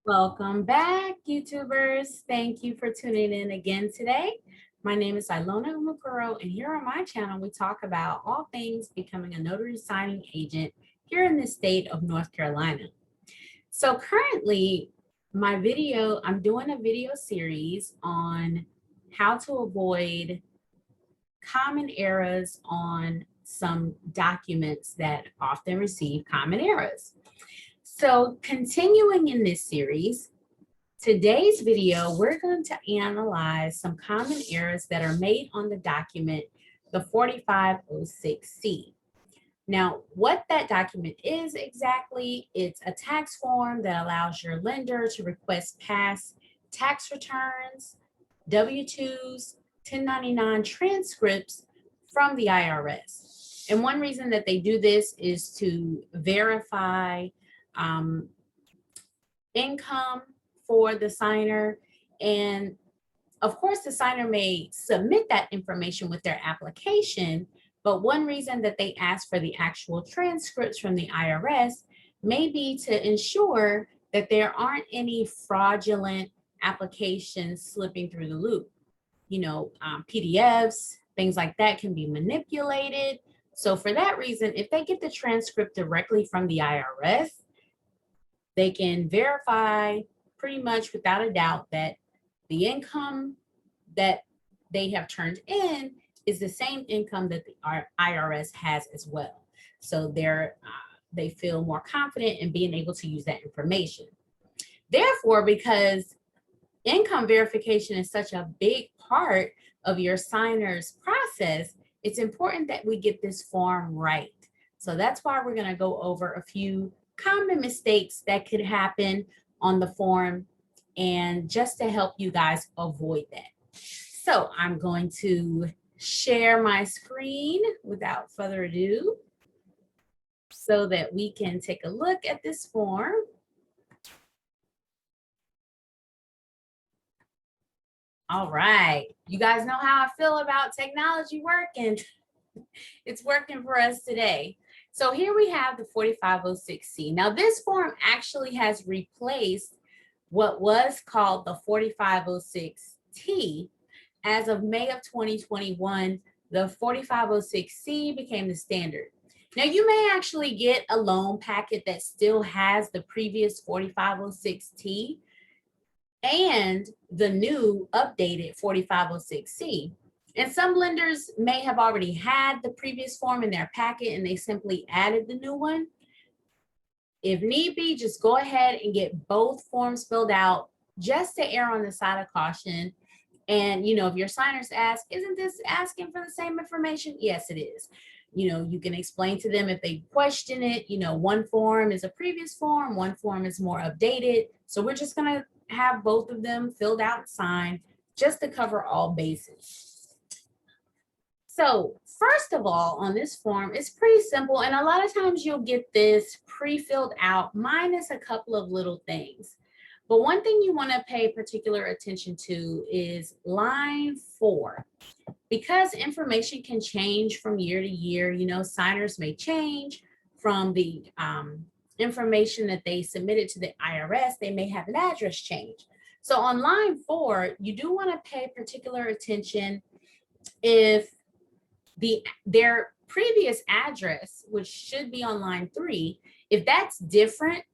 Welcome back, YouTubers. Thank you for tuning in again today. My name is Ilona Umukuro, and here on my channel, we talk about all things becoming a notary signing agent here in the state of North Carolina. So currently, I'm doing a video series on how to avoid common errors on some documents that often receive common errors. So continuing in this series, today's video, we're going to analyze some common errors that are made on the document, the 4506C. Now, what that document is exactly, it's a tax form that allows your lender to request past tax returns, W-2s, 1099 transcripts from the IRS. And one reason that they do this is to verify income for the signer. And of course, the signer may submit that information with their application, but one reason that they ask for the actual transcripts from the IRS may be to ensure that there aren't any fraudulent applications slipping through the loop. PDFs, things like that can be manipulated. So for that reason, if they get the transcript directly from the IRS, they can verify pretty much without a doubt that the income that they have turned in is the same income that the IRS has as well. So they feel more confident in being able to use that information. Therefore, because income verification is such a big part of your signer's process, it's important that we get this form right. So that's why we're going to go over a few common mistakes that could happen on the form, and just to help you guys avoid that. So I'm going to share my screen without further ado so that we can take a look at this form. All right, you guys know how I feel about technology working. It's working for us today. So here we have the 4506C. Now this form actually has replaced what was called the 4506T. As of May of 2021, the 4506C became the standard. Now you may actually get a loan packet that still has the previous 4506T and the new updated 4506C. And some lenders may have already had the previous form in their packet and they simply added the new one. If need be, just go ahead and get both forms filled out just to err on the side of caution. And, if your signers ask, isn't this asking for the same information? Yes, it is. You can explain to them if they question it. One form is a previous form, one form is more updated. So we're just going to have both of them filled out and signed just to cover all bases. So first of all, on this form, it's pretty simple. And a lot of times you'll get this pre-filled out minus a couple of little things. But one thing you want to pay particular attention to is line 4. Because information can change from year to year, signers may change from the information that they submitted to the IRS. They may have an address change. So on line 4, you do want to pay particular attention if their previous address, which should be on line 3, if that's different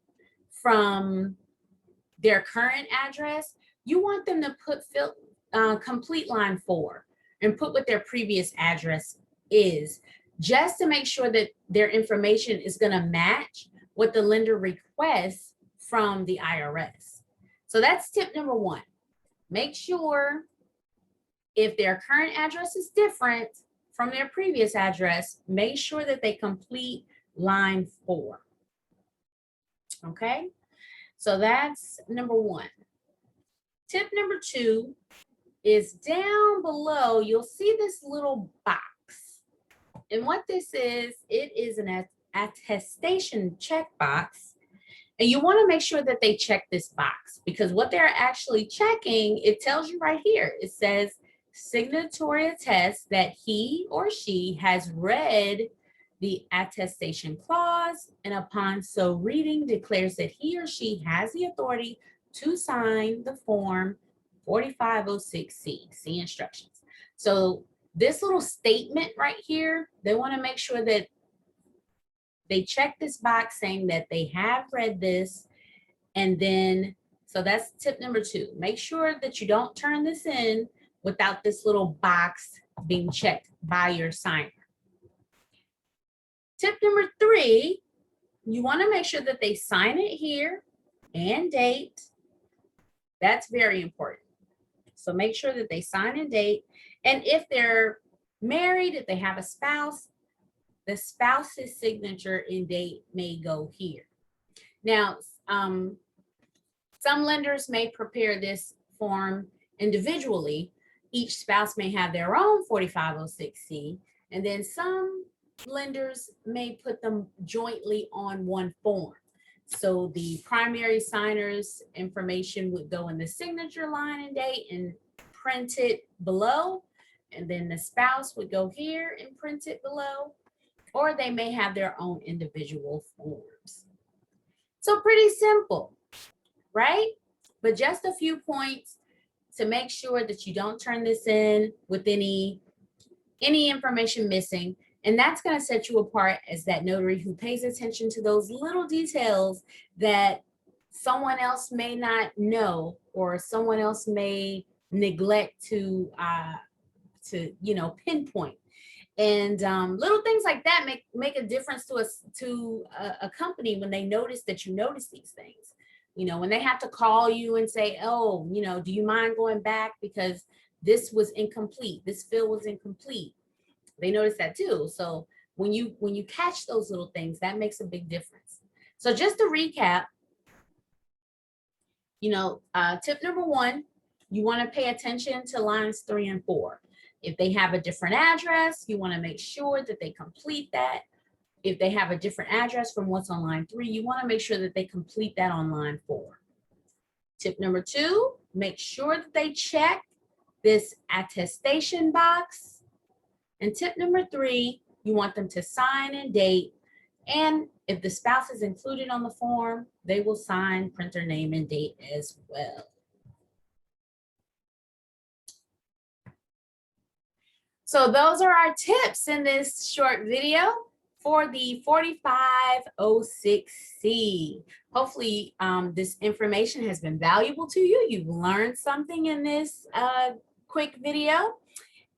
from their current address, you want them to put complete line 4 and put what their previous address is, just to make sure that their information is going to match what the lender requests from the IRS. So that's tip number 1. Make sure if their current address is different from their previous address, make sure that they complete line 4. Okay, so that's number 1. Tip number 2 is down below, you'll see this little box. And what this is, it is an attestation checkbox. And you want to make sure that they check this box, because what they're actually checking, it tells you right here, it says, signatory attests that he or she has read the attestation clause and upon so reading declares that he or she has the authority to sign the form 4506C, see instructions. So this little statement right here, they want to make sure that they check this box saying that they have read this. And then, so that's tip number 2. Make sure that you don't turn this in without this little box being checked by your signer. Tip number 3, you want to make sure that they sign it here and date. That's very important. So make sure that they sign and date. And if they're married, if they have a spouse, the spouse's signature and date may go here. Now, some lenders may prepare this form individually. Each spouse may have their own 4506C, and then some lenders may put them jointly on one form. So the primary signer's information would go in the signature line and date and print it below, and then the spouse would go here and print it below, or they may have their own individual forms. So pretty simple, right? But just a few points to make sure that you don't turn this in with any information missing. And that's going to set you apart as that notary who pays attention to those little details that someone else may not know, or someone else may neglect to pinpoint. And little things like that make a difference to a company when they notice that you notice these things. You know, when they have to call you and say, oh, do you mind going back because this was incomplete, this fill was incomplete. They notice that too. So when you catch those little things, that makes a big difference. So just to recap, tip number 1, you want to pay attention to lines 3 and 4. If they have a different address, you want to make sure that they complete that. If they have a different address from what's on line 3, you want to make sure that they complete that on line 4. Tip number 2, make sure that they check this attestation box. And tip number 3, you want them to sign and date. And if the spouse is included on the form, they will sign printer name and date as well. So those are our tips in this short video for the 4506C. Hopefully this information has been valuable to you. You've learned something in this quick video.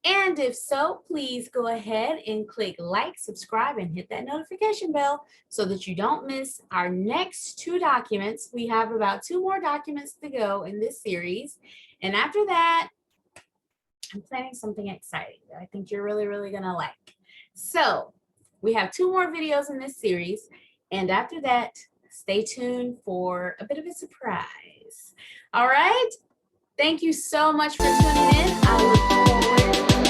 And if so, please go ahead and click like, subscribe, and hit that notification bell so that you don't miss our next 2 documents. We have about 2 more documents to go in this series. And after that, I'm planning something exciting that I think you're really, really gonna like. So we have 2 more videos in this series. And after that, stay tuned for a bit of a surprise. All right. Thank you so much for tuning in. I look forward